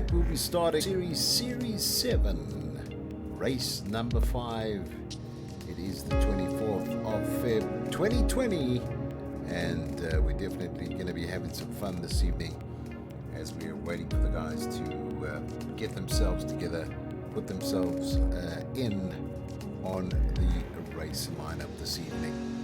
Tonight we'll be starting Series 7, race number 5. It is the 24th of Feb 2020, and we're definitely going to be having some fun this evening as we are waiting for the guys to get themselves together, put themselves in on the race lineup this evening.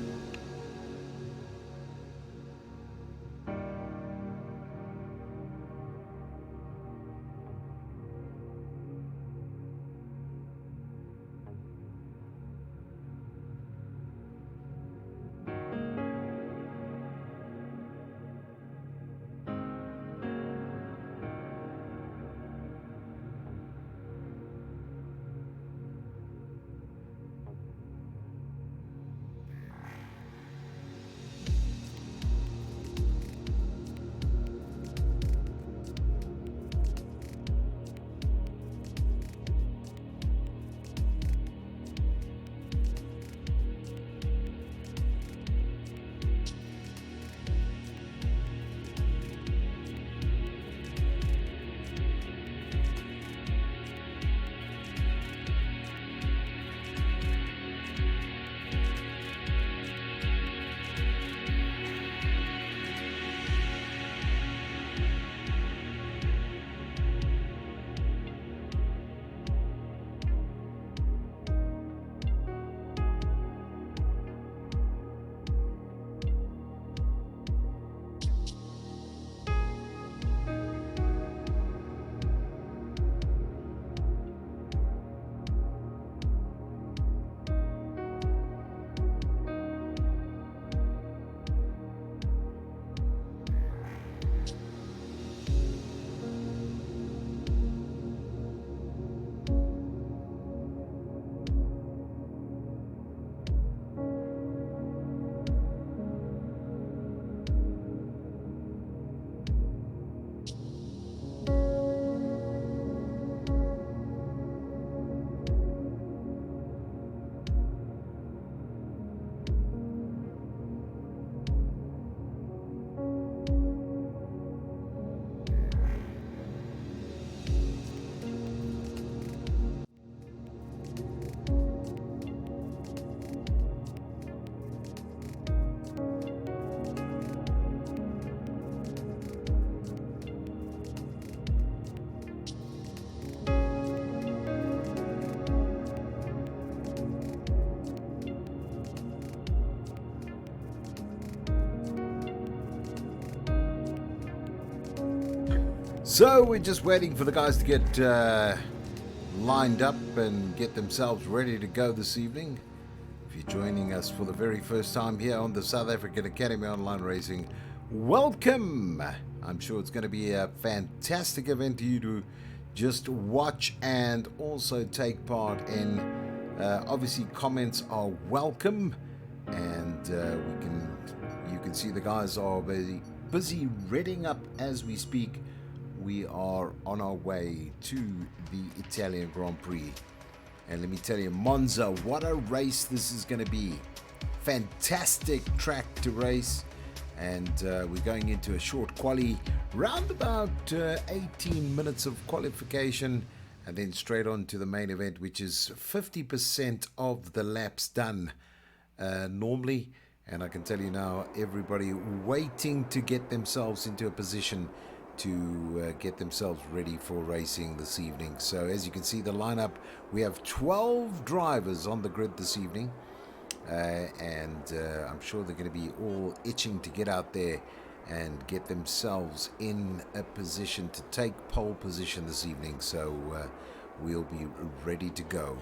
So we're just waiting for the guys to get lined up and get themselves ready to go this evening. If you're joining us for the very first time here on the South African Academy Online Racing, welcome! I'm sure it's going to be a fantastic event for you to just watch and also take part in. Obviously, comments are welcome, and you can see the guys are busy reading up as we speak. We are on our way to the Italian Grand Prix. And let me tell you, Monza, what a race this is going to be. Fantastic track to race. And we're going into a short quali, round about 18 minutes of qualification. And then straight on to the main event, which is 50% of the laps done normally. And I can tell you now, everybody waiting to get themselves into a position to get themselves ready for racing this evening. So as you can see the lineup, we have 12 drivers on the grid this evening, and I'm sure they're going to be all itching to get out there and get themselves in a position to take pole position this evening. So we'll be ready to go.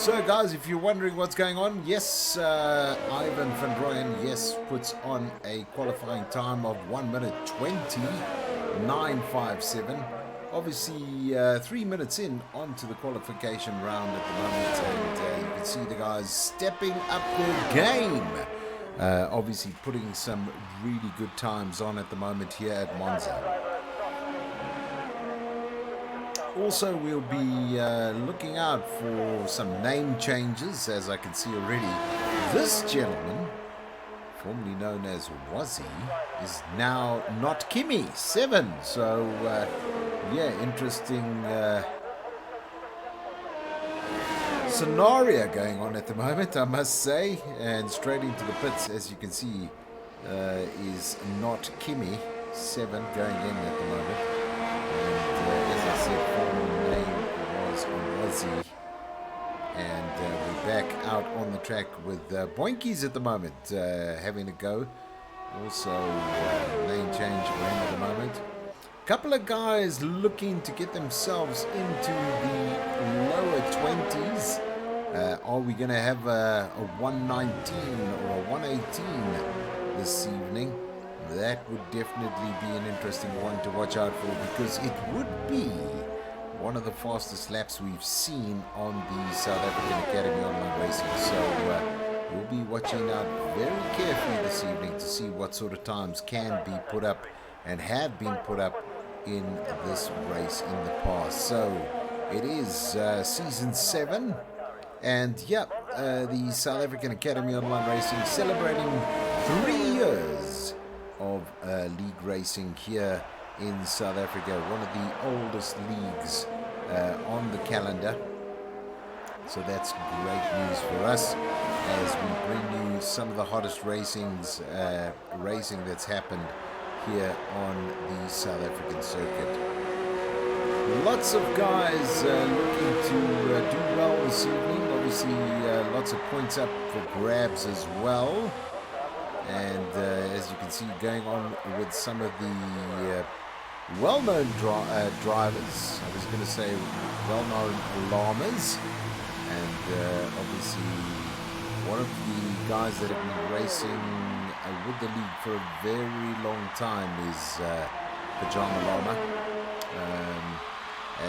So guys, if you're wondering what's going on, yes, Ivan van Rooyen, yes, puts on a qualifying time of 1 minute 20.957. Obviously 3 minutes in onto the qualification round at the moment, and you can see the guys stepping up their game. Obviously putting some really good times on at the moment here at Monza. Also, we'll be looking out for some name changes, as I can see already. This gentleman, formerly known as Wazzy, is now not Kimi 7. So, yeah, interesting scenario going on at the moment, I must say. And straight into the pits, as you can see, is not Kimi 7 going in at the moment. And as I said, former name was Wazzy. And we're back out on the track with Boinkies at the moment, having a go. Also, lane change for him at the moment. Couple of guys looking to get themselves into the lower 20s. Are we going to have a 119 or a 118 this evening? That would definitely be an interesting one to watch out for, because it would be one of the fastest laps we've seen on the South African Academy Online Racing. So we'll be watching out very carefully this evening to see what sort of times can be put up and have been put up in this race in the past. So it is season 7, and yeah, the South African Academy Online Racing celebrating 3 years of league racing here in South Africa, one of the oldest leagues on the calendar. So that's great news for us as we bring you some of the hottest racing that's happened here on the South African circuit. Lots of guys looking to do well this evening. Obviously lots of points up for grabs as well. And as you can see, going on with some of the well-known drivers. I was going to say well-known llamas. And obviously one of the guys that have been racing with the league for a very long time is Pajama Llama,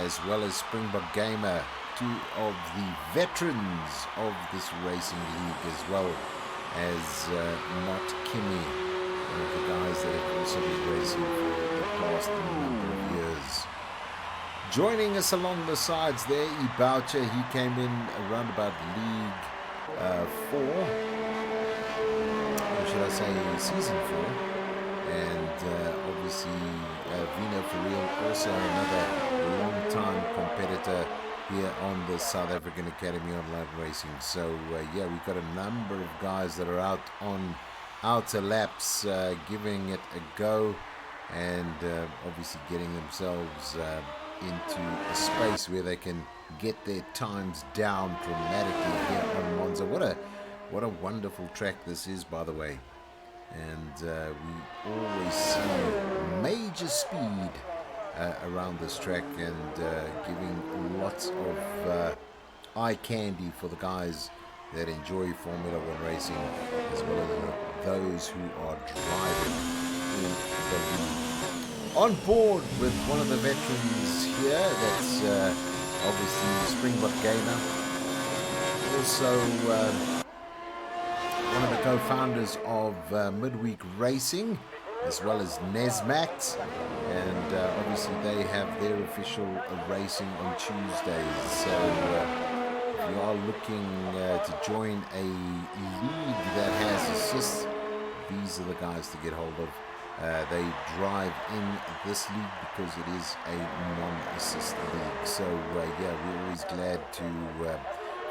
as well as Springbok Gamer, 2 of the veterans of this racing league, as well as Not Kimi, one of the guys that have also been racing for the past number of years. Joining us along the sides there, Ibaucha, he came in around about League 4, or should I say Season 4, and obviously Vino Ferreal, also another long-time competitor here on the South African Academy Online Racing. So yeah, we've got a number of guys that are out on outer laps, giving it a go, and obviously getting themselves into a space where they can get their times down dramatically here on Monza. What a wonderful track this is, by the way. And we always see major speed around this track, and giving lots of eye candy for the guys that enjoy Formula 1 racing, as well as those who are driving in the league. On board with one of the veterans here, that's obviously Springbok Gamer, also one of the co-founders of Midweek Racing, as well as Nesmat, and obviously they have their official racing on Tuesdays. So if you are looking to join a league that has assists, these are the guys to get hold of. They drive in this league because it is a non-assist league. So yeah, we're always glad to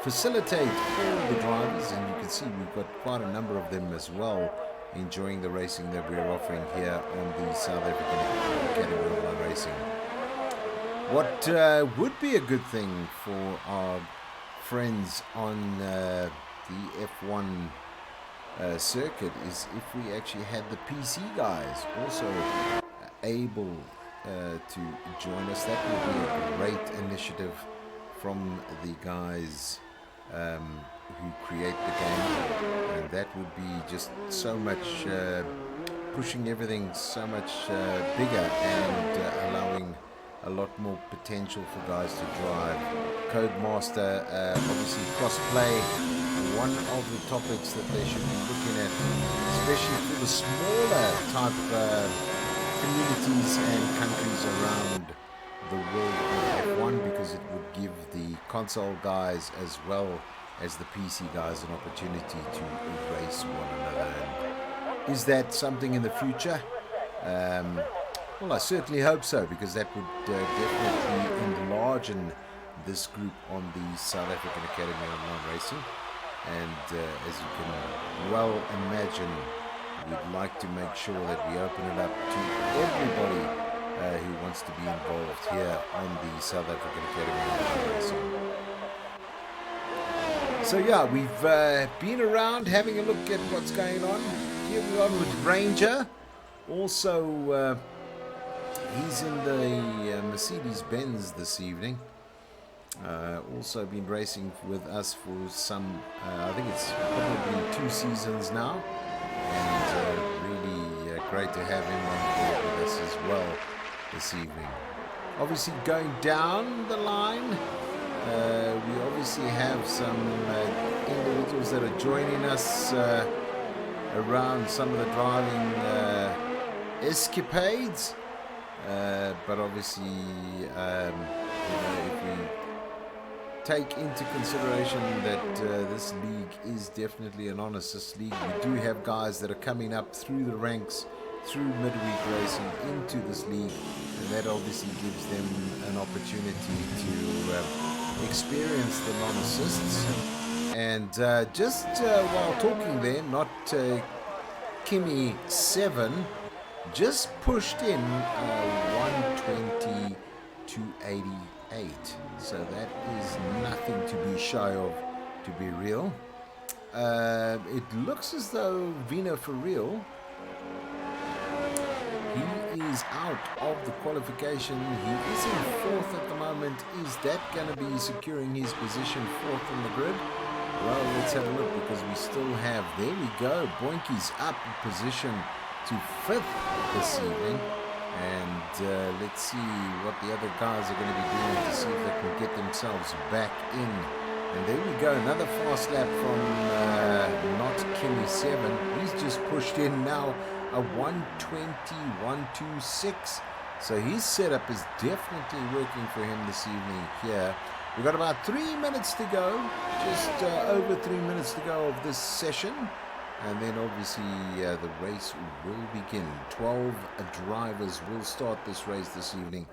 facilitate all the drivers, and you can see we've got quite a number of them as well enjoying the racing that we're offering here on the South African Academy Online Racing. What would be a good thing for our friends on the F1 circuit is if we actually had the PC guys also able to join us. That would be a great initiative from the guys who create the game, and that would be just so much pushing everything so much bigger and allowing a lot more potential for guys to drive. Codemaster, obviously cross-play, one of the topics that they should be looking at, especially for the smaller type communities and countries around the world of F1, because it would give the console guys as well as the PC guys an opportunity to race one another. And is that something in the future? Well, I certainly hope so, because that would definitely enlarge this group on the South African Academy of Online Racing. And as you can well imagine, we'd like to make sure that we open it up to everybody who wants to be involved here on the South African Academy of Online Racing. So yeah, we've been around having a look at what's going on. Here we are with Ranger. Also, he's in the Mercedes-Benz this evening. Also been racing with us for some, I think it's probably 2 seasons now. And really great to have him on board with us as well this evening. Obviously going down the line, we obviously have some individuals that are joining us around some of the driving escapades, but obviously if we take into consideration that this league is definitely an honest league, we do have guys that are coming up through the ranks through midweek racing into this league, and that obviously gives them an opportunity to experience the non-assists. And just while talking there, not Kimmy 7 just pushed in 120 to 88, so that is nothing to be shy of, to be real. It looks as though Vina for real, he is out of the qualification. He is in 4th at the moment. Is that going to be securing his position 4th on the grid? Well, let's have a look, because we still have, there we go, Boinky's up in position to 5th this evening. And let's see what the other guys are going to be doing to see if they can get themselves back in. And there we go, another fast lap from not Kimmy 7. He's just pushed in now a 120.126. So his setup is definitely working for him this evening here. We've got about 3 minutes to go, just over 3 minutes to go of this session. And then obviously the race will begin. 12 drivers will start this race this evening.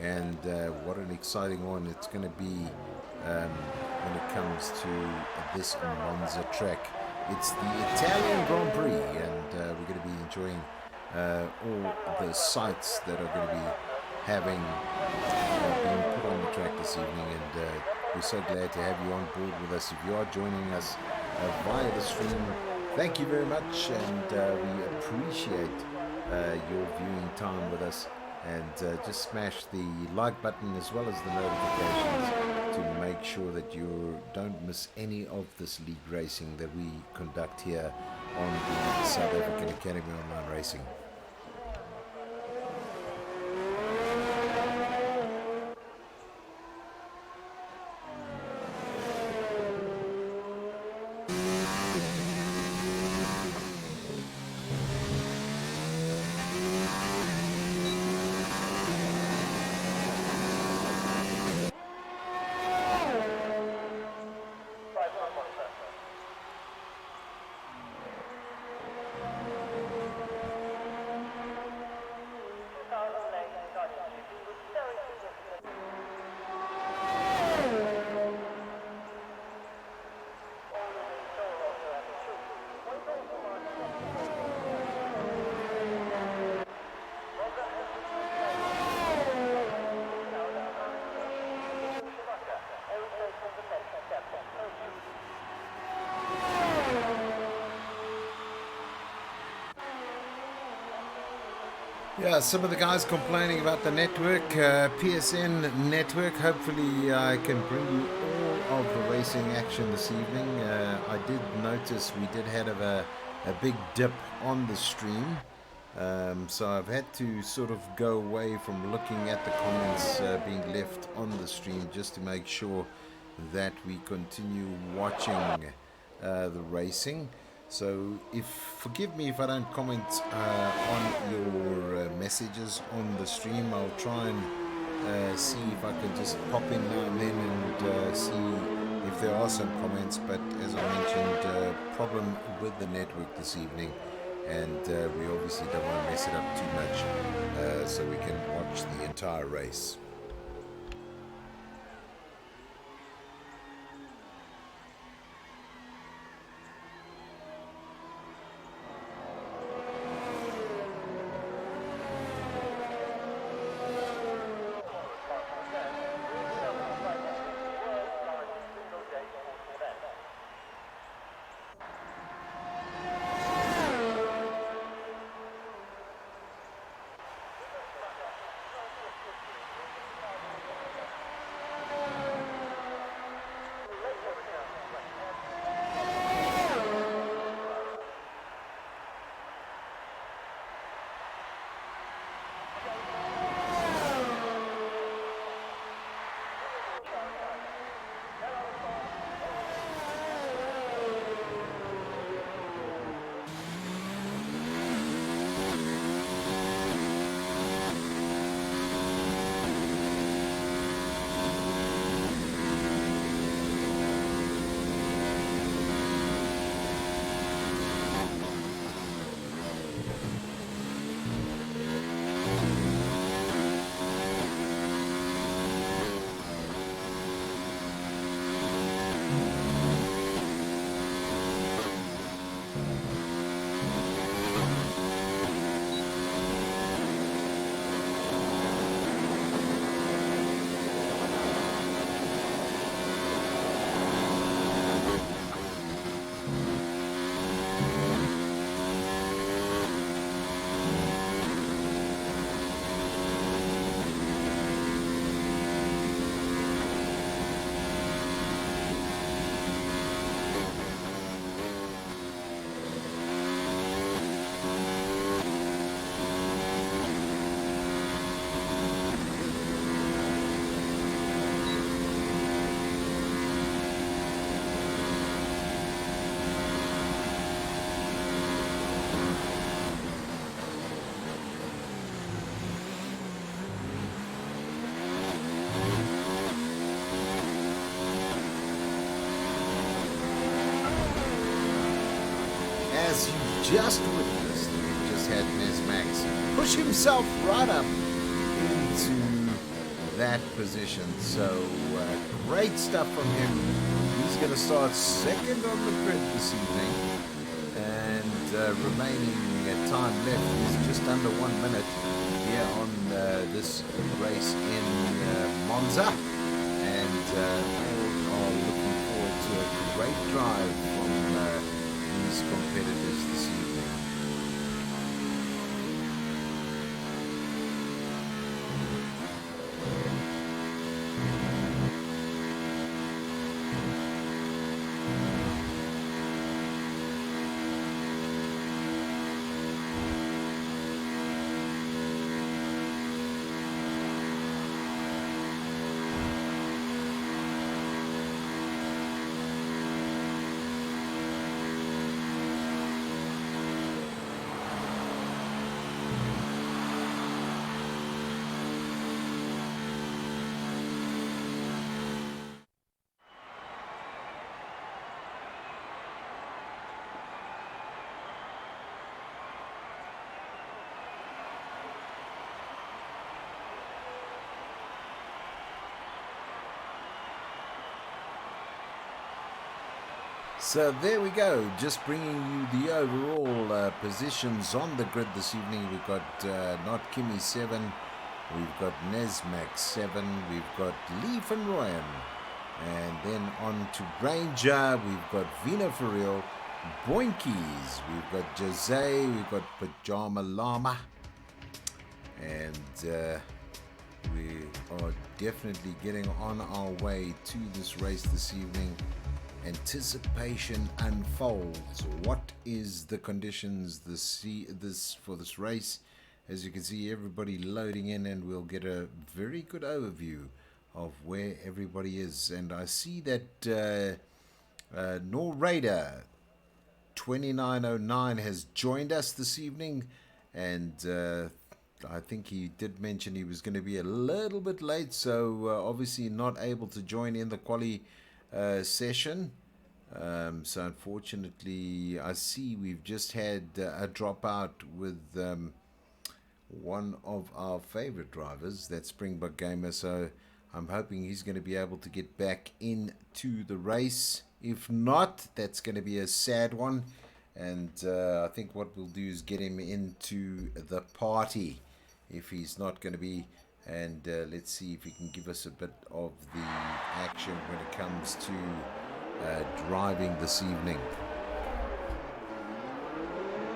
And what an exciting one it's going to be when it comes to this Monza track. It's the Italian Grand Prix, and we're going to be enjoying all the sights that are going to be having been put on the track this evening. And we're so glad to have you on board with us. If you are joining us via the stream, thank you very much, and we appreciate your viewing time with us. And just smash the like button as well as the notifications to make sure that you don't miss any of this league racing that we conduct here on the South African Academy Online Racing. Yeah, some of the guys complaining about the network, PSN network. Hopefully, I can bring you all of the racing action this evening. I did notice we did have a big dip on the stream, so I've had to sort of go away from looking at the comments being left on the stream just to make sure that we continue watching the racing. So forgive me if I don't comment on your messages on the stream. I'll try and see if I can just pop in now and then and see if there are some comments. But as I mentioned, problem with the network this evening, and we obviously don't want to mess it up too much, so we can watch the entire race. As you just witnessed, we just had Max push himself right up into that position. So great stuff from him. He's going to start second on the grid this evening, and remaining time left is just under 1 minute here on this race in Monza, and all are looking forward to a great drive from these competitors this evening. So there we go, just bringing you the overall positions on the grid this evening. We've got Not Kimmy 7, we've got Nesmax 7, we've got Lee van Rooyen, and then on to Ranger, we've got Vina for Real, Boinkies, we've got Jose, we've got Pajama Llama, and we are definitely getting on our way to this race this evening. Anticipation unfolds. What is the conditions for this race? As you can see, everybody loading in, and we'll get a very good overview of where everybody is. And I see that Norraider 2909 has joined us this evening, and I think he did mention he was going to be a little bit late, so obviously not able to join in the quali session. So unfortunately, I see we've just had a dropout with one of our favorite drivers, that's Springbok Gamer. So I'm hoping he's going to be able to get back into the race. If not, that's going to be a sad one. And I think what we'll do is get him into the party if he's not going to be. And let's see if he can give us a bit of the action when it comes to driving this evening.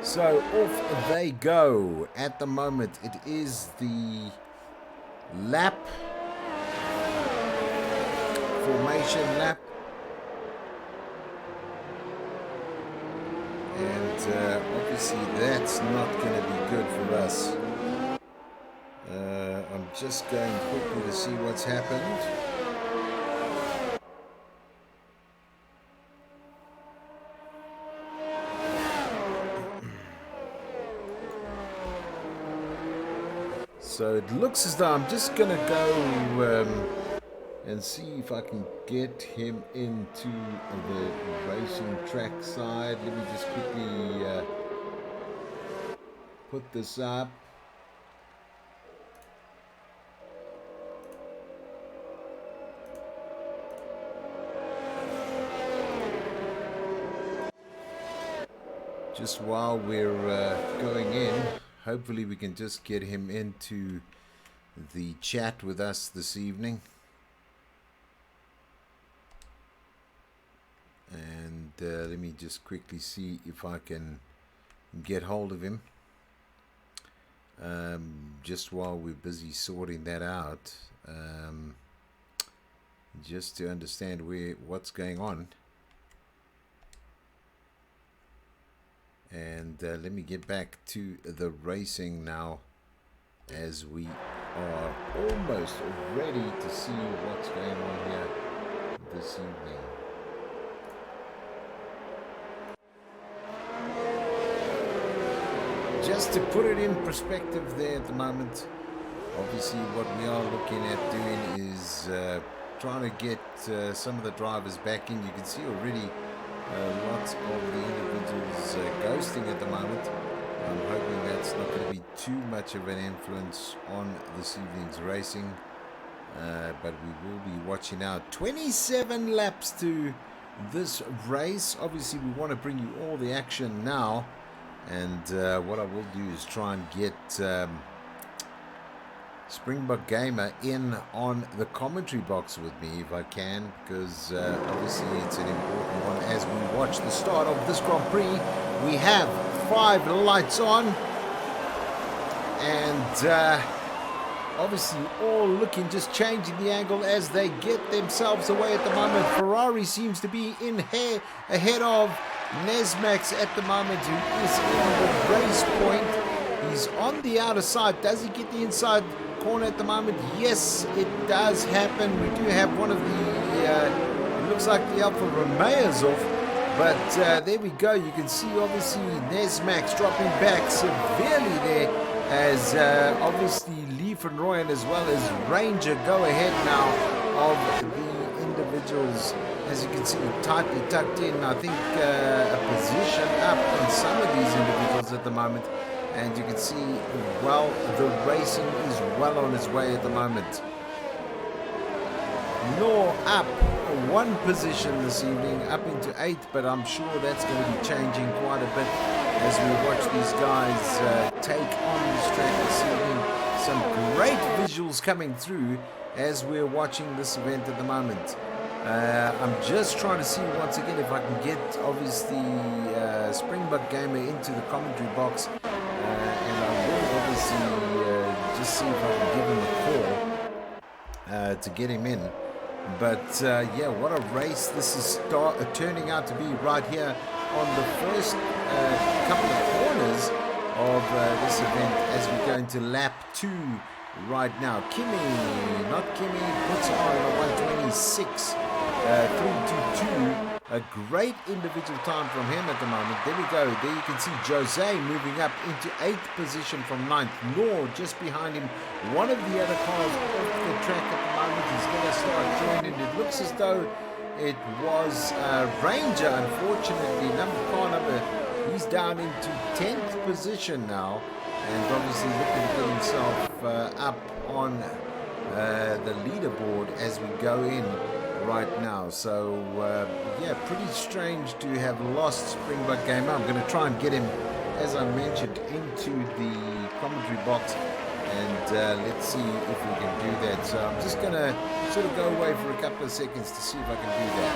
So off they go. At the moment, it is the lap formation lap, and obviously that's not going to be good for us. I'm just going quickly to see what's happened. So it looks as though I'm just going to go and see if I can get him into the racing track side. Let me just quickly put this up. Just while we're going in, hopefully we can just get him into the chat with us this evening. And let me just quickly see if I can get hold of him. Just while we're busy sorting that out, just to understand what's going on. And let me get back to the racing now, as we are almost ready to see what's going on here this evening. Just to put it in perspective there at the moment, obviously what we are looking at doing is trying to get some of the drivers back in. You can see already lots of the individuals ghosting at the moment. I'm hoping that's not going to be too much of an influence on this evening's racing, but we will be watching out. 27 laps to this race. Obviously we want to bring you all the action now, and what I will do is try and get Springbok Gamer in on the commentary box with me if I can, because obviously it's an important one. As we watch the start of this Grand Prix, we have 5 lights on, and obviously all looking, just changing the angle as they get themselves away at the moment. Ferrari seems to be in here ahead of Nesmax at the moment, who is in the race point. He's on the outer side. Does he get the inside corner at the moment? Yes, it does happen. We do have one of the it looks like the Alfa Romeo's off, but there we go. You can see obviously Nesmax dropping back severely there, as obviously Lee van Rooyen as well as Ranger go ahead now of the individuals. As you can see, tightly tucked in. I think a position up on some of these individuals at the moment. And you can see, well, the racing is well on its way at the moment. Nor up 1 position this evening, up into 8th, but I'm sure that's going to be changing quite a bit as we watch these guys take on this track this evening. Some great visuals coming through as we're watching this event at the moment. I'm just trying to see once again if I can get obviously Springbok Gamer into the commentary box, and I will obviously just see if I can give him a call to get him in. But yeah, what a race this is turning out to be right here on the first couple of corners of this event as we go into lap 2 right now. Kimmy puts on a 126 322. A great individual time from him at the moment. There we go. There you can see Jose moving up into 8th position from 9th. Nor just behind him. One of the other cars off the track at the moment. He's going to start joining. It looks as though it was Ranger, unfortunately. He's down into 10th position now. And obviously looking to get himself up on the leaderboard as we go in right now. So yeah, pretty strange to have lost Springbok Gamer. I'm going to try and get him, as I mentioned, into the commentary box, and let's see if we can do that. So I'm just going to sort of go away for a couple of seconds to see if I can do that.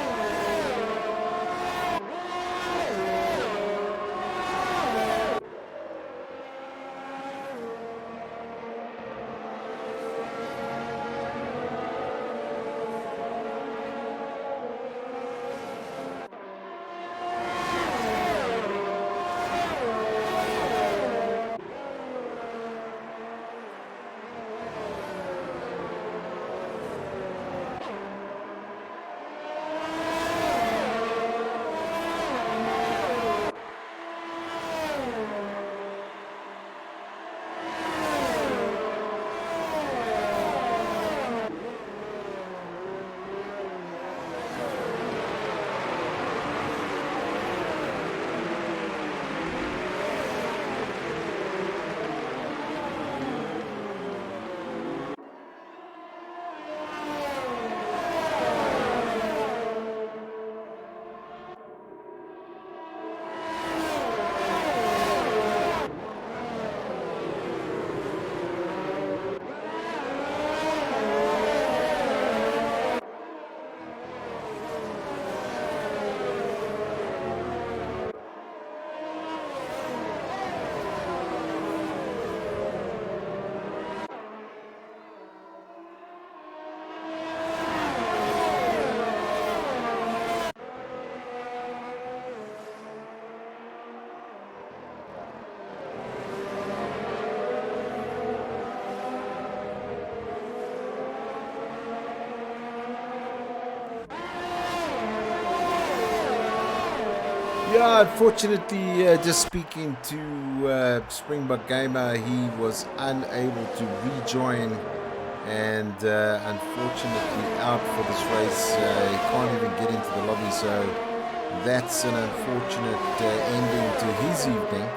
Yeah, unfortunately, just speaking to Springbok Gamer, he was unable to rejoin, and unfortunately out for this race. He can't even get into the lobby, so that's an unfortunate ending to his evening.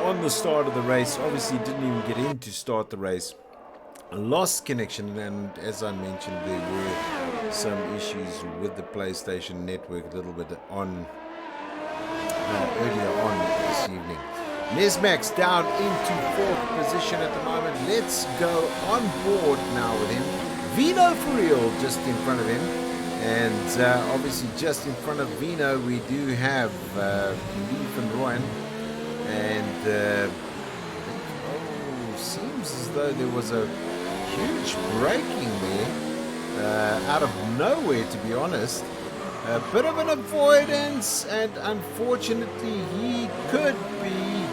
On the start of the race, obviously didn't even get in to start the race. Lost connection, and as I mentioned, there were some issues with the PlayStation Network a little bit on earlier on this evening. Nesmax down into 4th position at the moment. Let's go on board now with him. Vino for real just in front of him, and obviously just in front of Vino we do have Lee van Rooyen, and seems as though there was a huge braking there out of nowhere, to be honest. A bit of an avoidance, and unfortunately he could be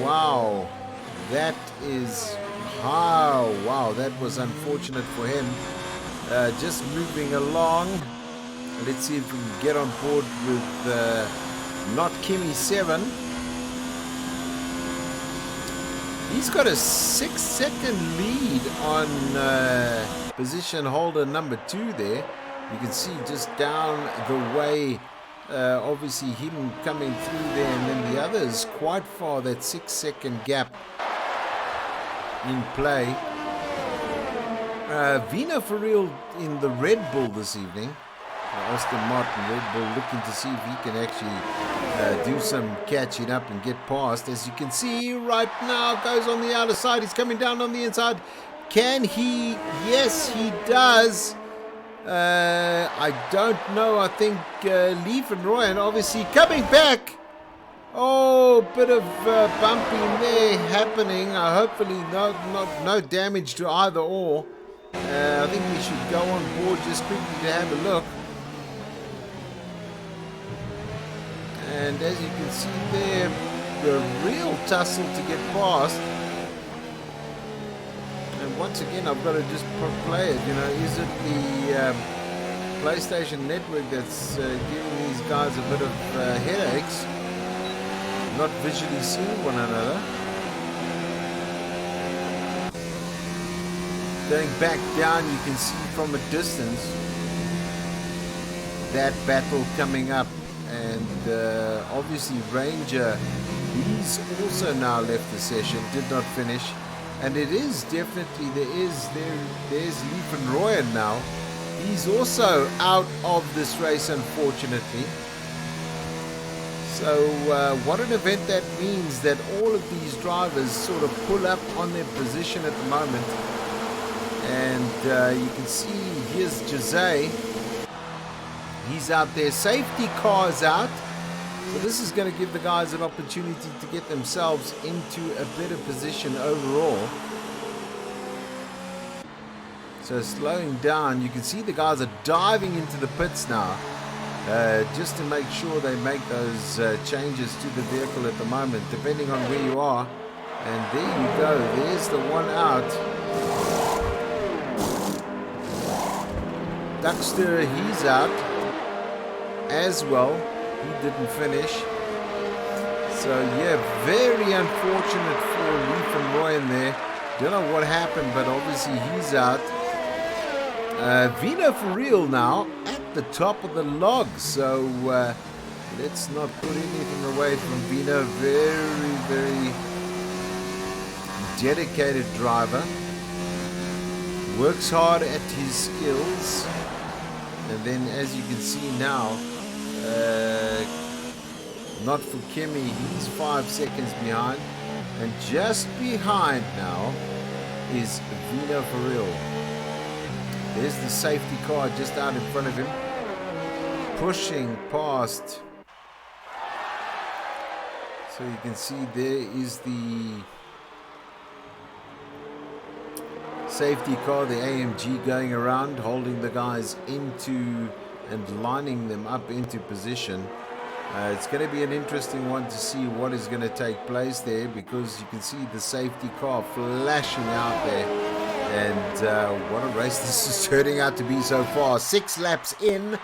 wow, that is wow, that was unfortunate for him. Just moving along, let's see if we can get on board with not Kimmy 7. He's got a 6-second lead on position holder number 2 there. You can see just down the way, obviously him coming through there, and then the others quite far, that 6-second gap in play. Vino for real in the Red Bull this evening. Aston Martin Red Bull, looking to see if he can actually do some catching up and get past. As you can see right now, goes on the outer side. He's coming down on the inside. Can he? Yes, he does. I don't know. I think Lee van Rooyen obviously coming back. Oh, bit of bumping there happening. Hopefully no damage to either or. I think we should go on board just quickly to have a look. And as you can see there, the real tussle to get past. And once again, I've got to just play it. You know, is it the PlayStation Network that's giving these guys a bit of headaches? Not visually seeing one another. Going back down, you can see from a distance that battle coming up. And obviously Ranger, he's also now left the session, did not finish. And it is definitely, there's Leaf and Royan now. He's also out of this race, unfortunately. So what an event that means, that all of these drivers sort of pull up on their position at the moment. And you can see here's Jose. He's out there. Safety car's out. So this is going to give the guys an opportunity to get themselves into a better position overall. So slowing down, you can see the guys are diving into the pits now. Just to make sure they make those changes to the vehicle at the moment, depending on where you are. And there you go. There's the one out. Duckster, he's out as well. He didn't finish. So yeah, very unfortunate for Leaf and Royan there. Don't know what happened, but obviously he's out. Vino for real now at the top of the log. So let's not put anything away from Vino. Very, very dedicated driver. Works hard at his skills. And then as you can see now, not for Kimmy, he's 5 seconds behind. And just behind now is Vino for real. There's the safety car just out in front of him, pushing past. So you can see there is the safety car, the AMG, going around, holding the guys into and lining them up into position. It's going to be an interesting one to see what is going to take place there, because you can see the safety car flashing out there. And what a race this is turning out to be so far. 6 laps in,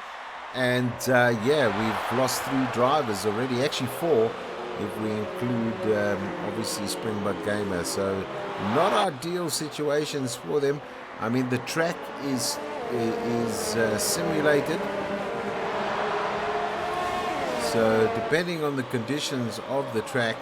and yeah, we've lost 3 drivers already, actually 4 if we include obviously Springbok Gamer. So not ideal situations for them. I mean, the track is simulated, so depending on the conditions of the track,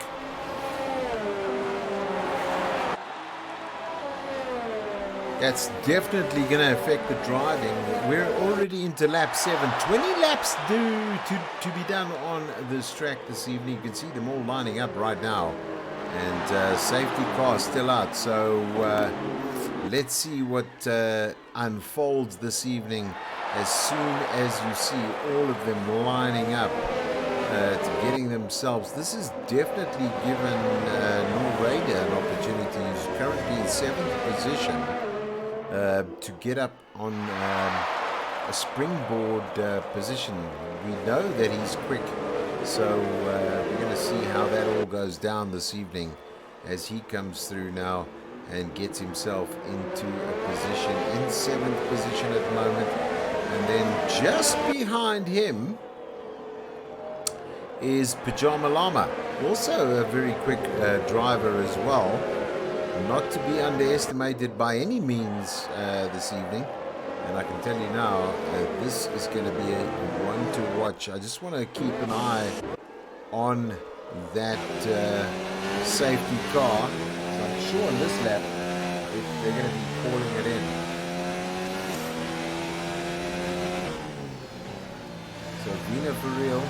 that's definitely going to affect the driving. We're already into lap 7. 20 laps to be done on this track this evening. You can see them all lining up right now. And safety car still out. So let's see what unfolds this evening as soon as you see all of them lining up to getting themselves. This is definitely given Norrada an opportunity. He's currently in 7th position. To get up on a springboard position. We know that he's quick, so we're going to see how that all goes down this evening as he comes through now and gets himself into a position in 7th position at the moment. And then just behind him is Pajama Llama, also a very quick driver as well. Not to be underestimated by any means this evening. And I can tell you now, this is going to be a one to watch. I just want to keep an eye on that safety car. So I'm sure in this lap, they're going to be calling it in. So Vina for real,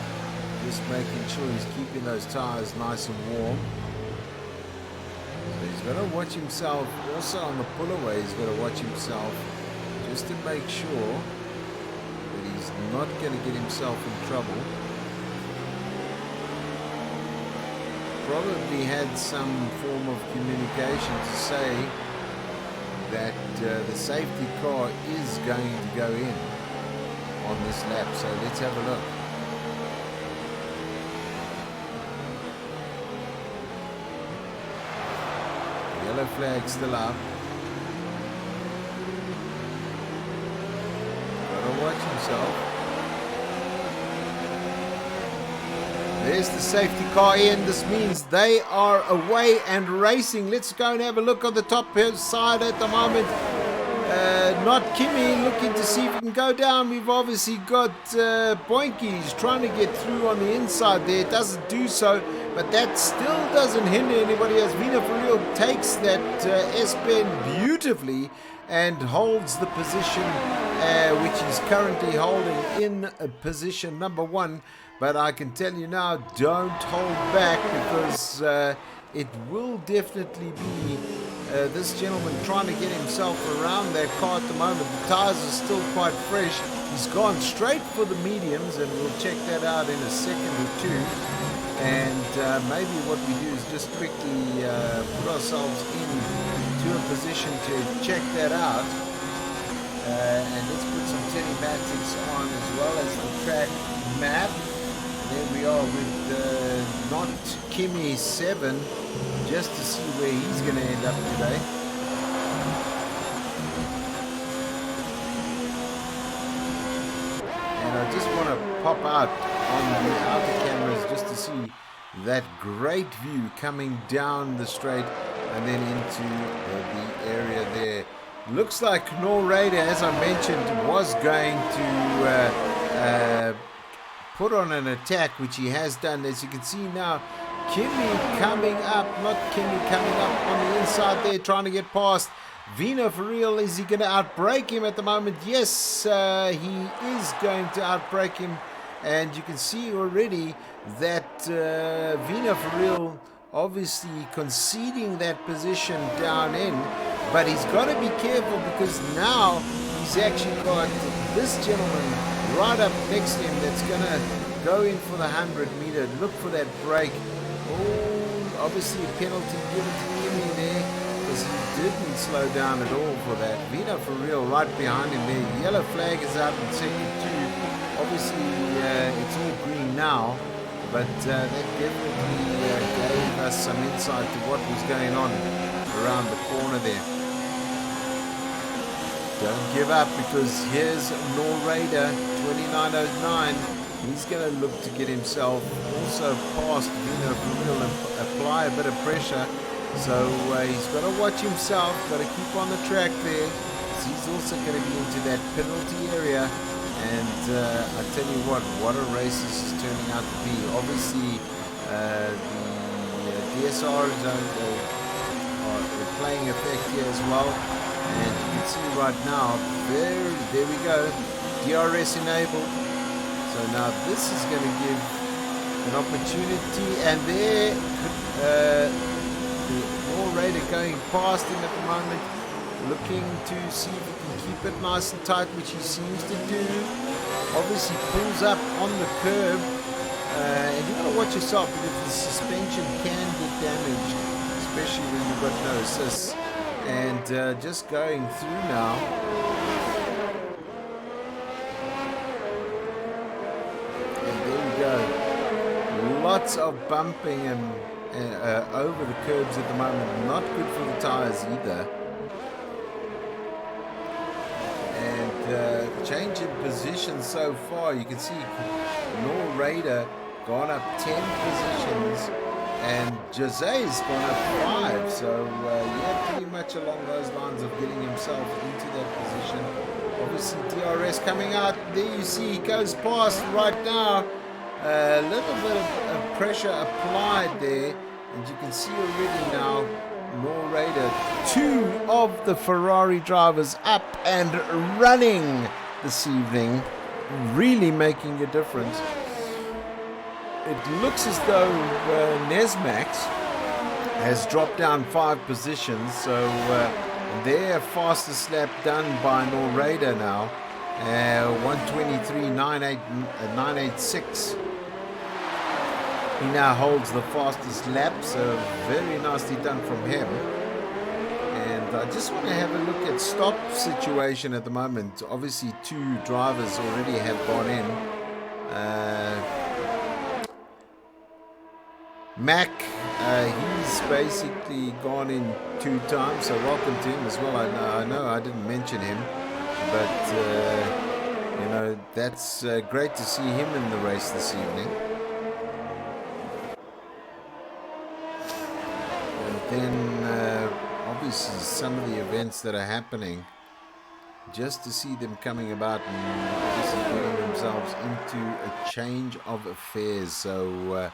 just making sure he's keeping those tires nice and warm. So he's got to watch himself, also on the pull away, he's got to watch himself just to make sure that he's not going to get himself in trouble. probably had some form of communication to say that the safety car is going to go in on this lap. So let's have a look. Yellow flag still up. Gotta watch himself. There's the safety car in. This means they are away and racing. Let's go and have a look on the top side at the moment. Not Kimmy looking to see if he can go down. We've obviously got Boinkies trying to get through on the inside there. It doesn't do so, but that still doesn't hinder anybody as Vina for real takes that S-bend beautifully and holds the position which he's currently holding in position number 1. But I can tell you now, don't hold back, because it will definitely be this gentleman trying to get himself around that car at the moment. The tires are still quite fresh. He's gone straight for the mediums, and we'll check that out in a second or two. And maybe what we do is just quickly put ourselves into a position to check that out. And let's put some telematics on as well as the track map. There we are with not Kimmy 7, just to see where he's going to end up today. And I just want to pop out on the outer cameras just to see that great view coming down the straight and then into the area there. Looks like Norraider, as I mentioned, was going to put on an attack, which he has done. As you can see now, Kimmy coming up, not Kimmy coming up on the inside there, trying to get past Vina for real. Is he going to outbrake him at the moment? Yes, he is going to outbrake him, and you can see already that Vina for real obviously conceding that position down in, but he's got to be careful, because now he's actually got this gentleman right up next to him that's going to go in for the 100-meter. Look for that break. Oh, obviously a penalty given to Yemi there, because he didn't slow down at all for that. Vina for real right behind him there. Yellow flag is out in second too. Obviously it's all green now, but that definitely gave us some insight to what was going on around the corner there. Don't give up, because here's Norraider 2909. He's going to look to get himself also past Vina for real and apply a bit of pressure. So he's got to watch himself, got to keep on the track there. He's also going to be into that penalty area. And I tell you what a race this is turning out to be. Obviously, the DSRs are playing effect here as well. And you can see right now, there we go, DRS enabled. So now this is going to give an opportunity, and there, the Norraider going past him at the moment, looking to see if he can keep it nice and tight, which he seems to do. Obviously pulls up on the curb, and you've got to watch yourself, because the suspension can get damaged, especially when you've got no assists. And just going through now. And there we go. Lots of bumping and over the curbs at the moment. Not good for the tires either. And change in position so far. You can see Norraider gone up 10 positions. And Jose's gone up 5, so yeah, pretty much along those lines of getting himself into that position. Obviously DRS coming out, there you see he goes past right now. A little bit of pressure applied there, and you can see already now Norraider, 2 of the Ferrari drivers up and running this evening, really making a difference. It looks as though Nesmax has dropped down 5 positions, so their fastest lap done by Norraider now, 1:23.986. He now holds the fastest lap, so very nicely done from him. And I just want to have a look at stop situation at the moment. Obviously, 2 drivers already have gone in. Mac, he's basically gone in 2 times, so welcome to him as well. I know I didn't mention him, but you know, that's great to see him in the race this evening. And then obviously some of the events that are happening, just to see them coming about and obviously getting themselves into a change of affairs. So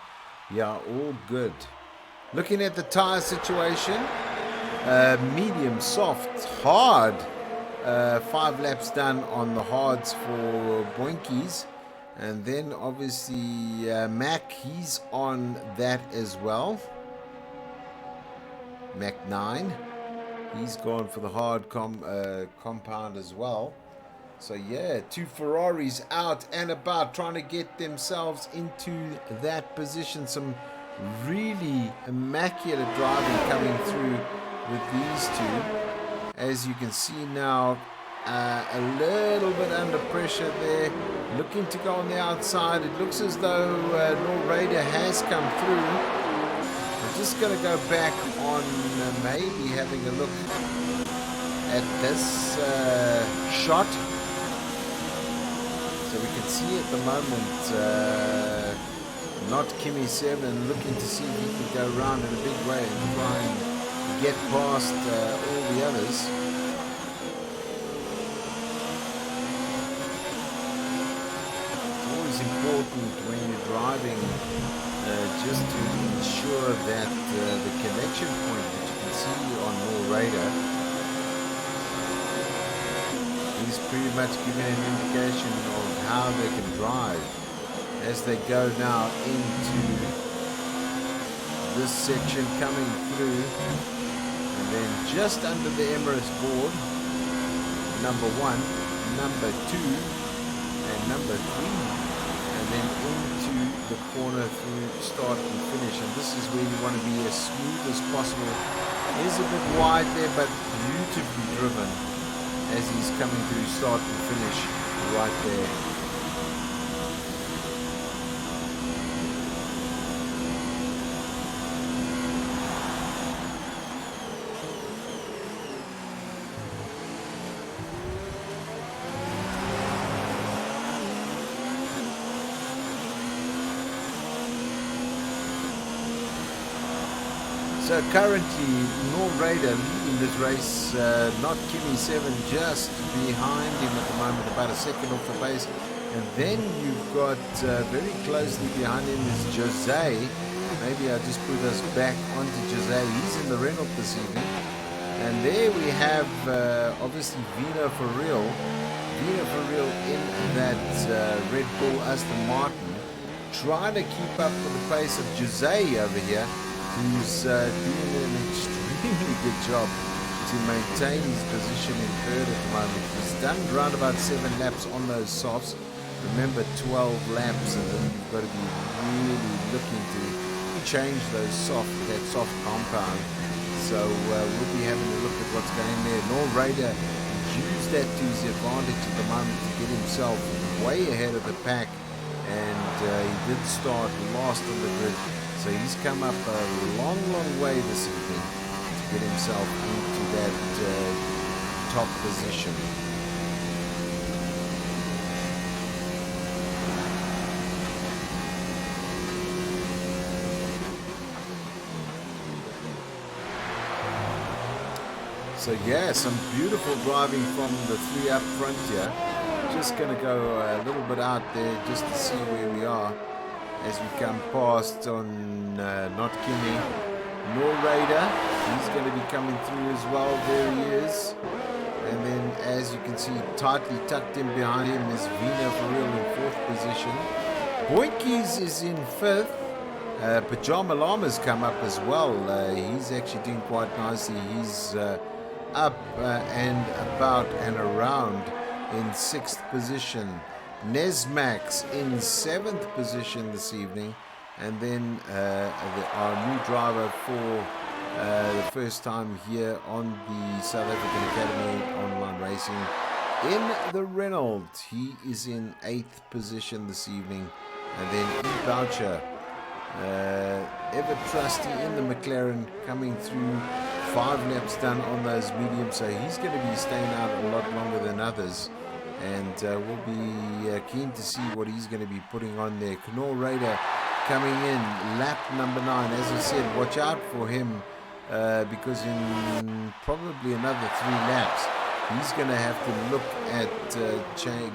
yeah, all good. Looking at the tire situation, medium, soft, hard. 5 laps done on the hards for Boinkies. And then obviously Mac, he's on that as well. Mac 9. He's gone for the hard compound as well. So yeah, 2 Ferraris out and about trying to get themselves into that position. Some really immaculate driving coming through with these 2. As you can see now, a little bit under pressure there. Looking to go on the outside. It looks as though Nor Raider has come through. I'm just going to go back on maybe having a look at this shot. So we can see at the moment not Kimmy 7 looking to see if he can go around in a big way and try and get past all the others. It's always important when you're driving just to ensure that the connection point that you can see on Nor Raider is pretty much giving an indication of how they can drive as they go now into this section coming through, and then just under the Emirates board, number 1, number 2 and number 3, and then into the corner through start and finish. And this is where you want to be as smooth as possible. It is a bit wide there, but beautifully driven as he's coming through start and finish right there. So currently, Nor Raider leading this race, not Kimmy 7 just behind him at the moment, about a second off the pace. And then you've got very closely behind him is Jose. Maybe I'll just put us back onto Jose. He's in the Renault this evening. And there we have obviously Vino for real. Vino for real in that Red Bull Aston Martin, trying to keep up with the pace of Jose over here, who's doing an extremely good job to maintain his position in third at the moment. He's done around about 7 laps on those softs. Remember, 12 laps, and then you've got to be really looking to change that soft compound. So we'll be having a look at what's going there. Nor Raider used that to his advantage at the moment to get himself way ahead of the pack, and he did start last on the grid. So he's come up a long, long way this evening to get himself into that top position. So yeah, some beautiful driving from the 3 up front here. Just going to go a little bit out there just to see where we are as we come past on not Kimmy, Nor Raider. He's going to be coming through as well. There he is. And then, as you can see, tightly tucked in behind him is Vino for real in 4th position. Boinkies is in 5th. Pajama Llama's come up as well. He's actually doing quite nicely. He's up and about and around in 6th position. Nesmax in 7th position this evening. And then our new driver for the first time here on the South African Academy Online Racing in the Renault. He is in 8th position this evening. And then E. Boucher, ever trusty in the McLaren, coming through, 5 laps done on those mediums, so he's going to be staying out a lot longer than others, and we'll be keen to see what he's going to be putting on there. Knorr Raider coming in, lap number 9. As I said, watch out for him, because in probably another 3 laps he's going to have to look at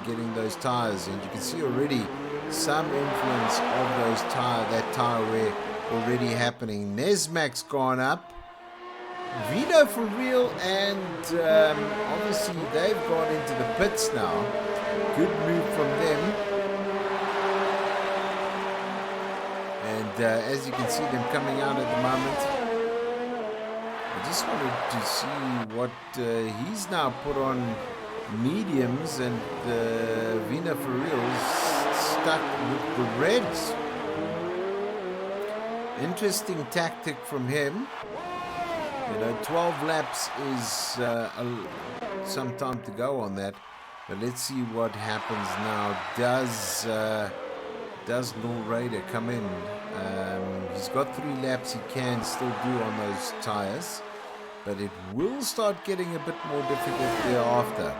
getting those tires, and you can see already some influence of that tire wear already happening. Nesmac's gone up, Vino for real, and obviously they've gone into the pits now. Good move from them. And as you can see them coming out at the moment. I just wanted to see what he's now put on mediums, and Vino for real's stuck with the reds. Interesting tactic from him. 12 laps is some time to go on that, but let's see what happens now. Does Knorr Raider come in? He's got 3 laps he can still do on those tires, but it will start getting a bit more difficult thereafter.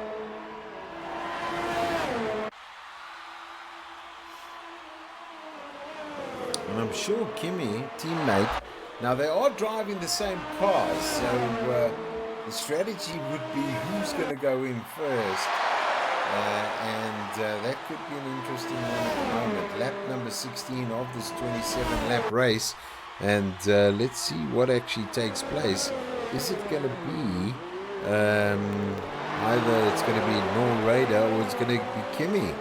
And I'm sure Kimi, teammate, now they are driving the same cars, so the strategy would be who's going to go in first, and that could be an interesting one at the moment. Lap number 16 of this 27-lap race, and let's see what actually takes place. Is it going to be either it's going to be Knorr Raider or it's going to be Kimi?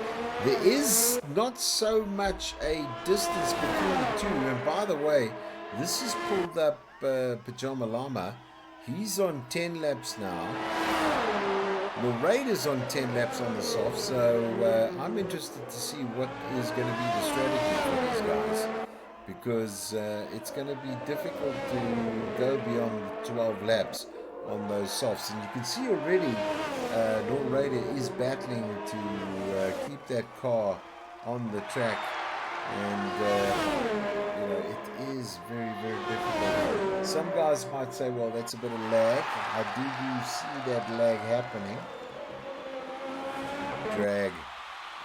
There is not so much a distance between the two, and by the way, this has pulled up Pajama Lama. He's on 10 laps now. The Raiders on 10 laps on the soft, so I'm interested to see what is going to be the strategy for these guys, because it's going to be difficult to go beyond 12 laps on those softs. And you can see already Knorr Raider is battling to keep that car on the track, and it is very, very difficult. Some guys might say, well, that's a bit of lag. I do see that lag happening. Drag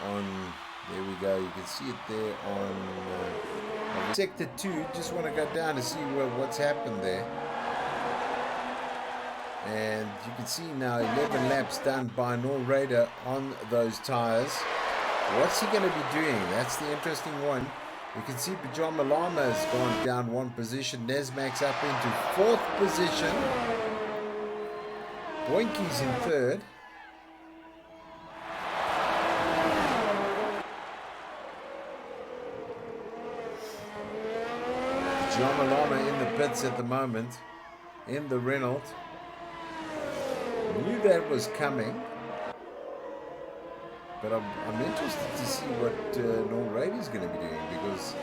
on, there we go, you can see it there on sector 2. Just want to go down to see what's happened there. And you can see now 11 laps done by Knorr Raider on those tires. What's he going to be doing? That's the interesting one. You can see Pajama Lama has gone down 1 position. Nesmac's up into 4th position. Boinky's in 3rd. Pajama Lama in the pits at the moment, in the Renault. Knew that was coming, but I'm interested to see what Knorr Raider is going to be doing, because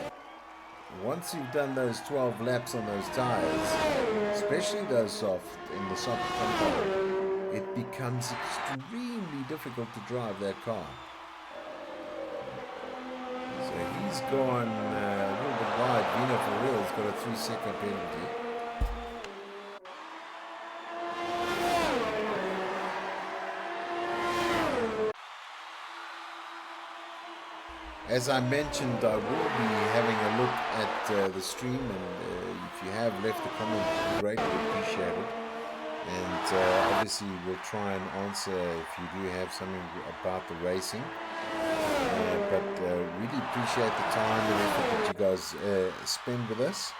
once you've done those 12 laps on those tires, especially those soft, in the soft compound, it becomes extremely difficult to drive that car. So he's gone a little bit wide. Vino for real has got a 3-second penalty. As I mentioned, I will be having a look at the stream, and if you have left a comment, greatly appreciated. And obviously we'll try and answer if you do have something about the racing. But really appreciate the time and effort that you guys spend with us.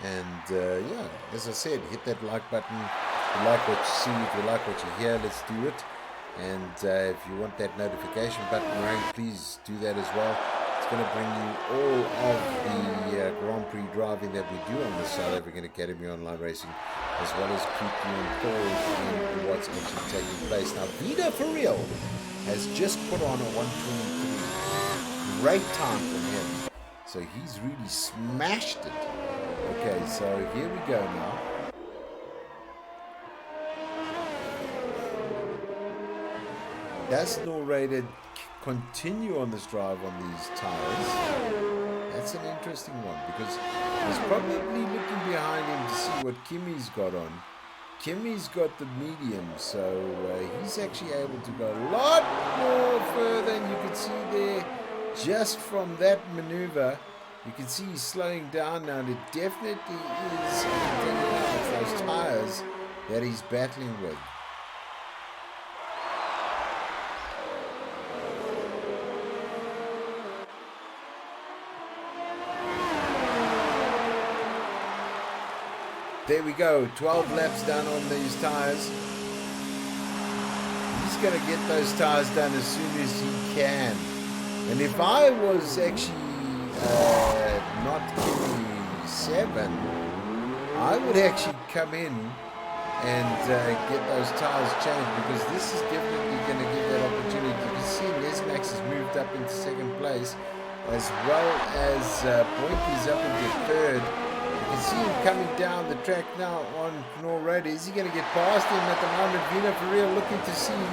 And yeah, as I said, hit that like button. If you like what you see, if you like what you hear, let's do it. And if you want that notification button rang, please do that as well. It's going to bring you all of the Grand Prix driving that we do on the South African Academy Online Racing, as well as keep you informed in what's actually taking place. Now, Vida for real has just put on a 123. Great time from him. So he's really smashed it. Okay, so here we go now. Does Norrader continue on this drive on these tires? That's an interesting one, because he's probably looking behind him to see what Kimmy's got on. Kimmy's got the medium, so he's actually able to go a lot more further, and you can see there, just from that maneuver, you can see he's slowing down now, and it definitely is those tires that he's battling with. There we go, 12 laps done on these tires. He's going to get those tires done as soon as he can. And if I was actually not Kimmy 7, I would actually come in and get those tires changed, because this is definitely going to give that opportunity. You can see Nesmax has moved up into second place, as well as Boinky's up into third. You can see him coming down the track now on Norrader. Is he going to get past him at the moment? Vino for real looking to see,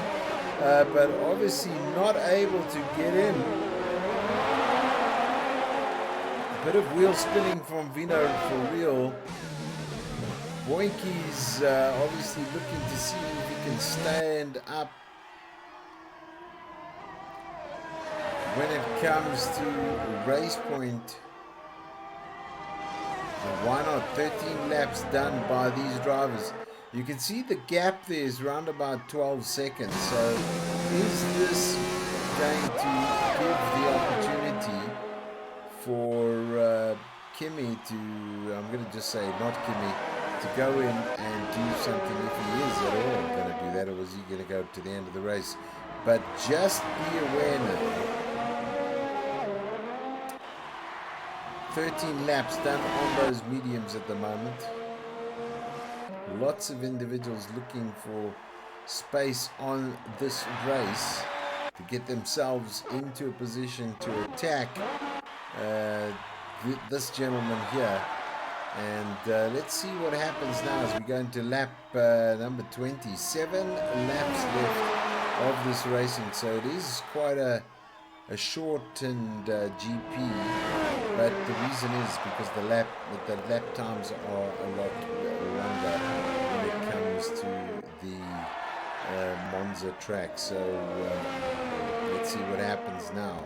but obviously not able to get in. A bit of wheel spinning from Vino for real. Boinky's obviously looking to see if he can stand up when it comes to race point. Why not? 13 laps done by these drivers. You can see the gap there is around about 12 seconds. So is this going to give the opportunity for Kimmy to, I'm going to just say not Kimmy, to go in and do something, if he is at all going to do that, or was he going to go to the end of the race? But just be aware now. 13 laps done on those mediums at the moment. Lots of individuals looking for space on this race to get themselves into a position to attack this gentleman here. And let's see what happens now as we go into lap number 27 laps left of this racing. So it is quite a shortened GP, but the reason is because the lap times are a lot longer when it comes to the Monza track. So let's see what happens now.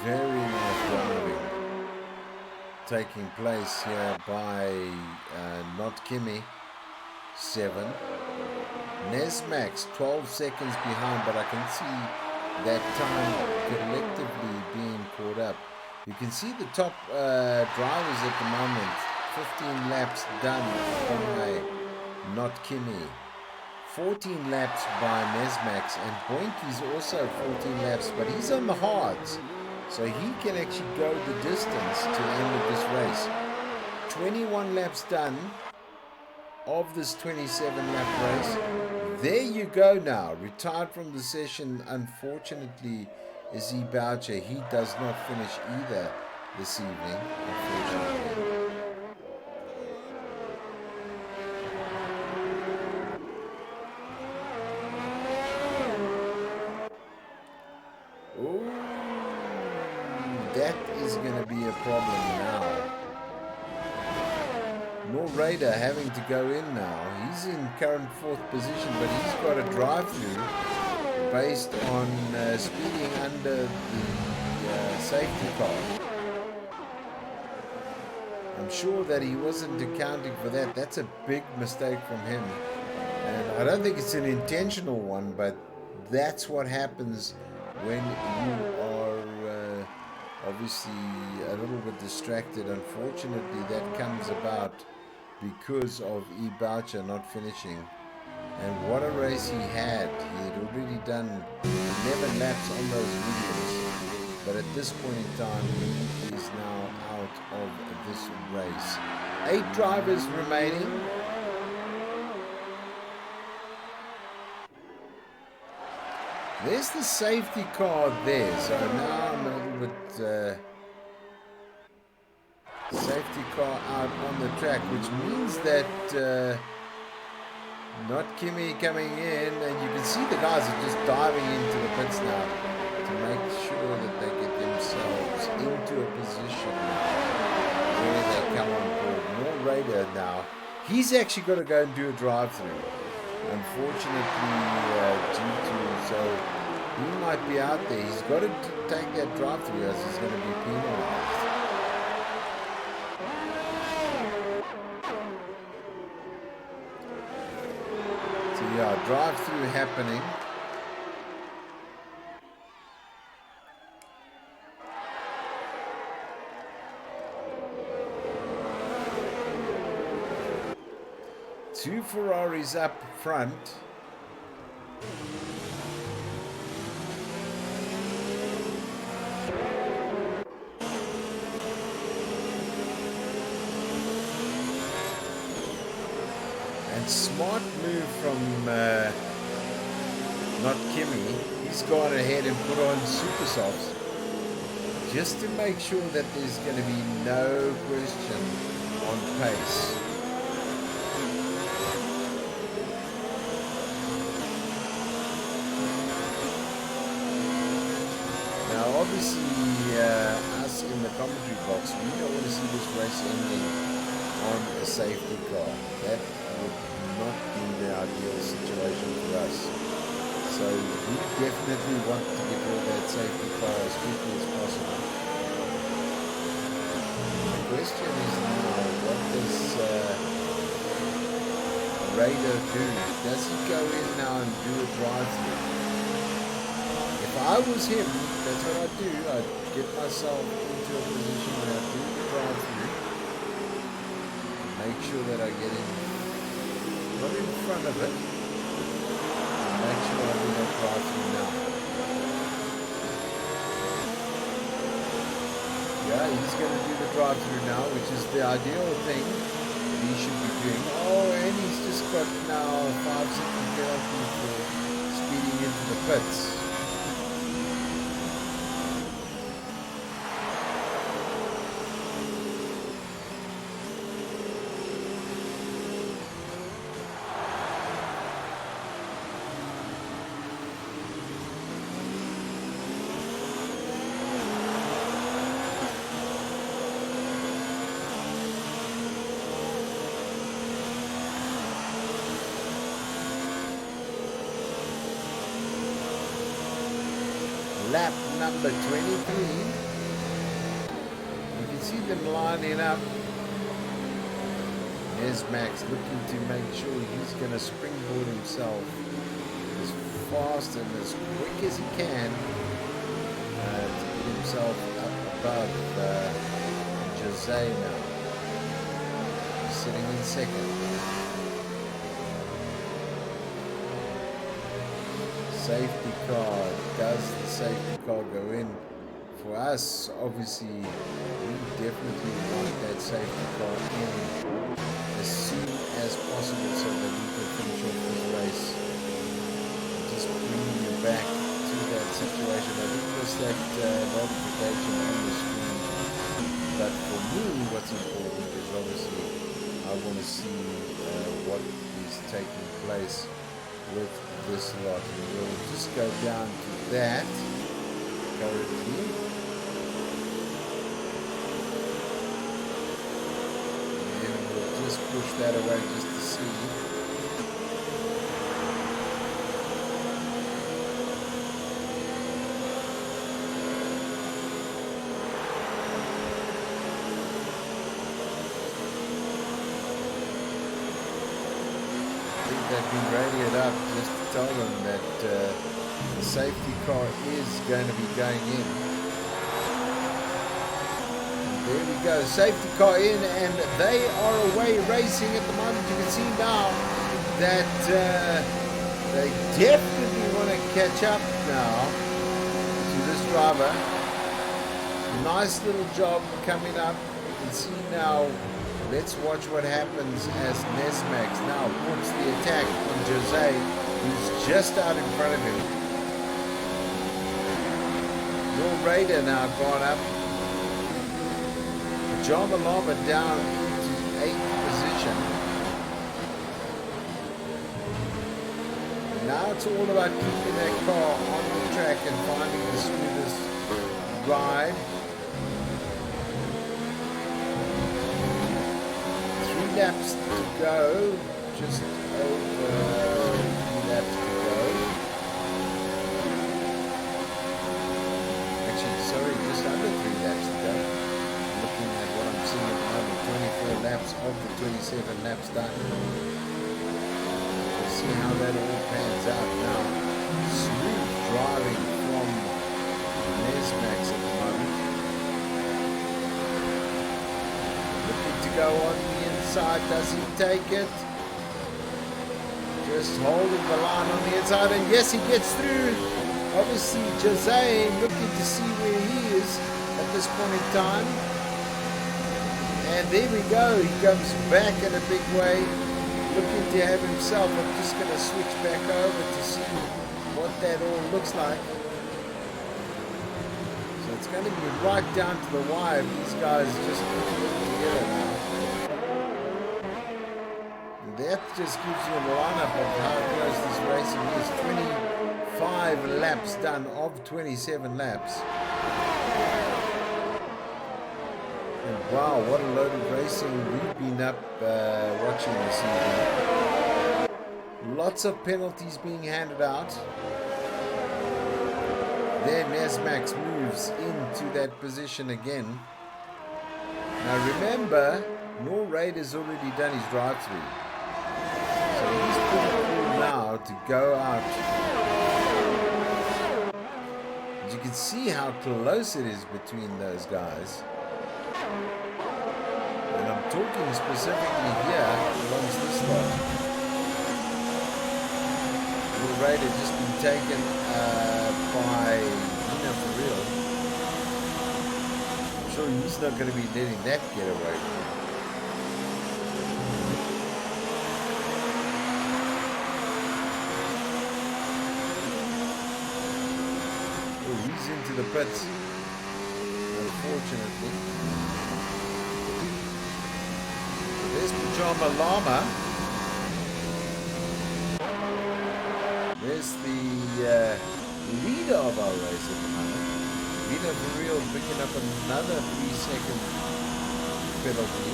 Very nice driving taking place here by not Kimmy 7. Nesmax 12 seconds behind, but I can see that time collectively being caught up. You can see the top drivers at the moment, 15 laps done by not Kimmy, 14 laps by Nesmax, and Boinky's also 14 laps, but he's on the hards, so he can actually go the distance to the end of this race. 21 laps done of this 27 lap race. There you go now, retired from the session. Unfortunately, Izzy Boucher, he does not finish either this evening, unfortunately. Ooh, that is going to be a problem now. Norrader having to go in now. He's in current 4th position, but he's got a drive-through based on speeding under the safety car. I'm sure that he wasn't accounting for that. That's a big mistake from him. And I don't think it's an intentional one, but that's what happens when you are obviously a little bit distracted. Unfortunately, that comes about because of Boucher not finishing. And what a race he had. He had already done 11 laps on those videos. But at this point in time, he is now out of this race. 8 drivers remaining. There's the safety car there. So now I'm a little bit... safety car out on the track, which means that... not Kimmy coming in, and you can see the guys are just diving into the pits now to make sure that they get themselves into a position where they come on board. More radar now. He's actually got to go and do a drive-through. Unfortunately, so he might be out there. He's got to take that drive-through as he's going to be penalized. Yeah, drive-through happening. Two Ferraris up front. Smart move from not Kimmy. He's gone ahead and put on super softs just to make sure that there's going to be no question on pace. Now obviously us in the commentary box, we don't want to see this race ending on a safety car. That would not be the ideal situation for us. So we definitely want to get all that safety car as quickly as possible. The question is now, what does Raider do? Does he go in now and do a drive-through? If I was him, that's what I'd do. I'd get myself into a position where I do the drive-through. Make sure that I get in, not in front of it, and make sure I do that drive-through now. Yeah, he's going to do the drive-through now, which is the ideal thing he should be doing. Oh, and he's just got now a 5-second penalty for speeding into the pits. Lap number 23. You can see them lining up. There's Max looking to make sure he's going to springboard himself as fast and as quick as he can to get himself up above Jose now. He's sitting in second. Safety car. Does the safety car go in? For us, obviously, we definitely want that safety car in as soon as possible so that we can finish off this race. Just bring you back to that situation. I think there's that notification on the screen. But for me, what's important is obviously I want to see what is taking place with this lot, and we'll just go down to that currently, and we'll just push that away just to see. They've been radioed up just to tell them that the safety car is going to be going in. And there we we go. Safety car in, and they are away racing at the moment. You can see now that they definitely want to catch up now to this driver. Nice little job coming up. You can see now. Let's watch what happens as Nesmax now puts the attack on Jose, who's just out in front of him. Your Raider now gone up. Pajama Llama down into 8th position. And now it's all about keeping that car on the track and finding the smoothest ride. 3 laps to go. Just over 3 laps to go. Actually, sorry, just under 3 laps to go. Looking at what I'm seeing at the moment, 24 laps of the 27 laps done. We'll see how that all pans out now. Smooth driving from Nesmax at the moment. Looking to go on the inside, does he take it? Just holding the line on the inside, and yes, he gets through. Obviously, Jose looking to see where he is at this point in time. And there we go. He comes back in a big way, looking to have himself. I'm just going to switch back over to see what that all looks like. So it's going to be right down to the wire. These guys just put it together now. And that just gives you a lineup of how close this racing is. 25 laps done of 27 laps. And wow, what a load of racing we've been up watching this evening. Lots of penalties being handed out. There Nesmax moves into that position again. Now remember, Nor Raider's already done his drive-through. So he's pretty cool now to go out. As you can see how close it is between those guys. And I'm talking specifically here amongst this lot. Nor Raider just been taken by for real. I'm sure he's not going to be letting that get away from him. Oh, he's into the pits, unfortunately. There's Pajama Llama. There's the leader of our race at the moment. Leader for real, picking up another 3-second penalty.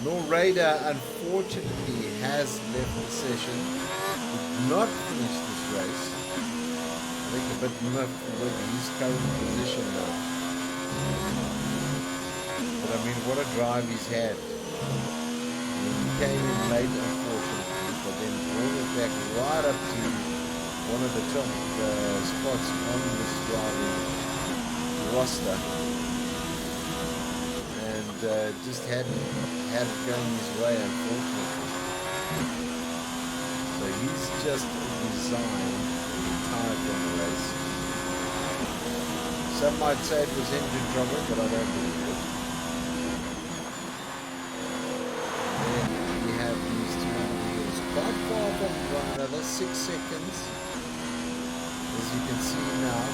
Nor Raider unfortunately has left the session. Did not finish this race. I think a bit miffed with his current position now. But I mean, what a drive he's had. He came in late unfortunately, but then brought it back right up to one of the top spots on this driving roster, and just hadn't had it going his way, unfortunately. So he's just resigned, retired from the race. Some might say it was engine trouble, but I don't believe it. And then we have these two individuals quite far from one another, 6 seconds. As you can see now.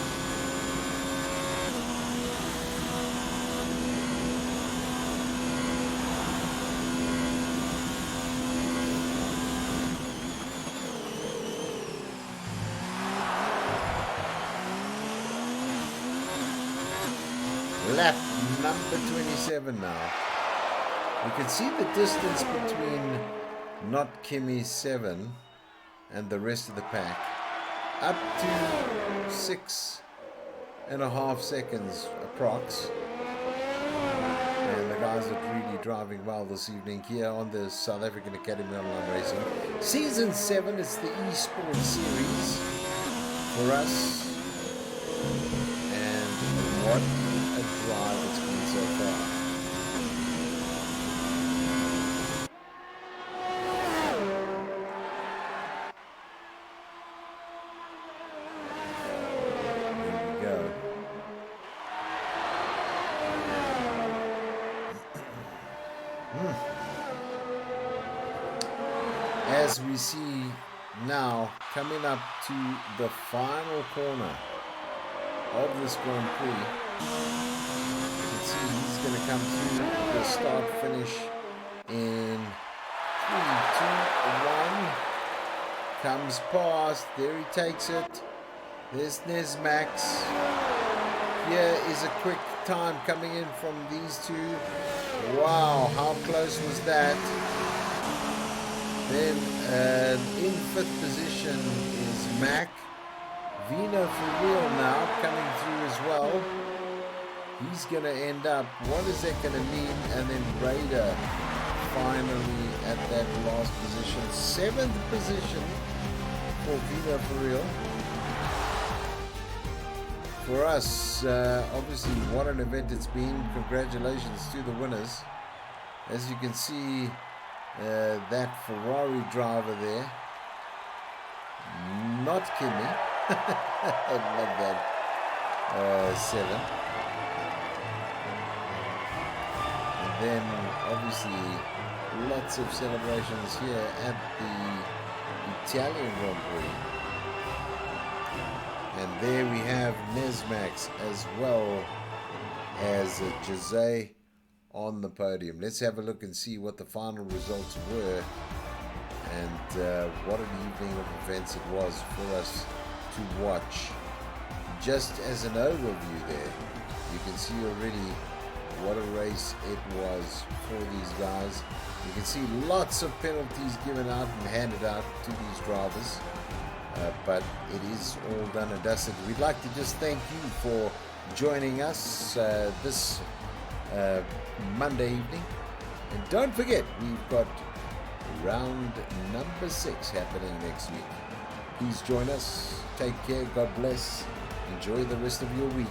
Lap number 27 now. You can see the distance between Not Kimmy 7 and the rest of the pack. Up to 6.5 seconds approx. And the guys are really driving well this evening here on the South African Academy Online Racing. Season 7, it's the eSports series for us. And what a drive it's been so far. As we see now, coming up to the final corner of this Grand Prix, you can see he's going to come through the start-finish in 3, 2, 1. Comes past, there he takes it. There's Nesmax. Here is a quick time coming in from these two. Wow, how close was that? Then in 5th position is Mac. Vino for real now coming through as well. He's going to end up, what is that going to mean? And then Raider finally at that last position. 7th position for Vino for real. For us, obviously what an event it's been. Congratulations to the winners. As you can see, that Ferrari driver there, not Kimi. I love that. 7. And then obviously lots of celebrations here at the Italian Grand Prix. And there we have Nesmax as well as Jose on the podium. Let's have a look and see what the final results were, and what an evening of events it was for us to watch. Just as an overview there, you can see already what a race it was for these guys. You can see lots of penalties given out and handed out to these drivers. But it is all done and dusted. We'd like to just thank you for joining us this Monday evening. And don't forget, we've got round number 6 happening next week. Please join us. Take care. God bless. Enjoy the rest of your week.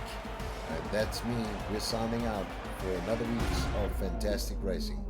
That's me. We're signing out for another week of fantastic racing.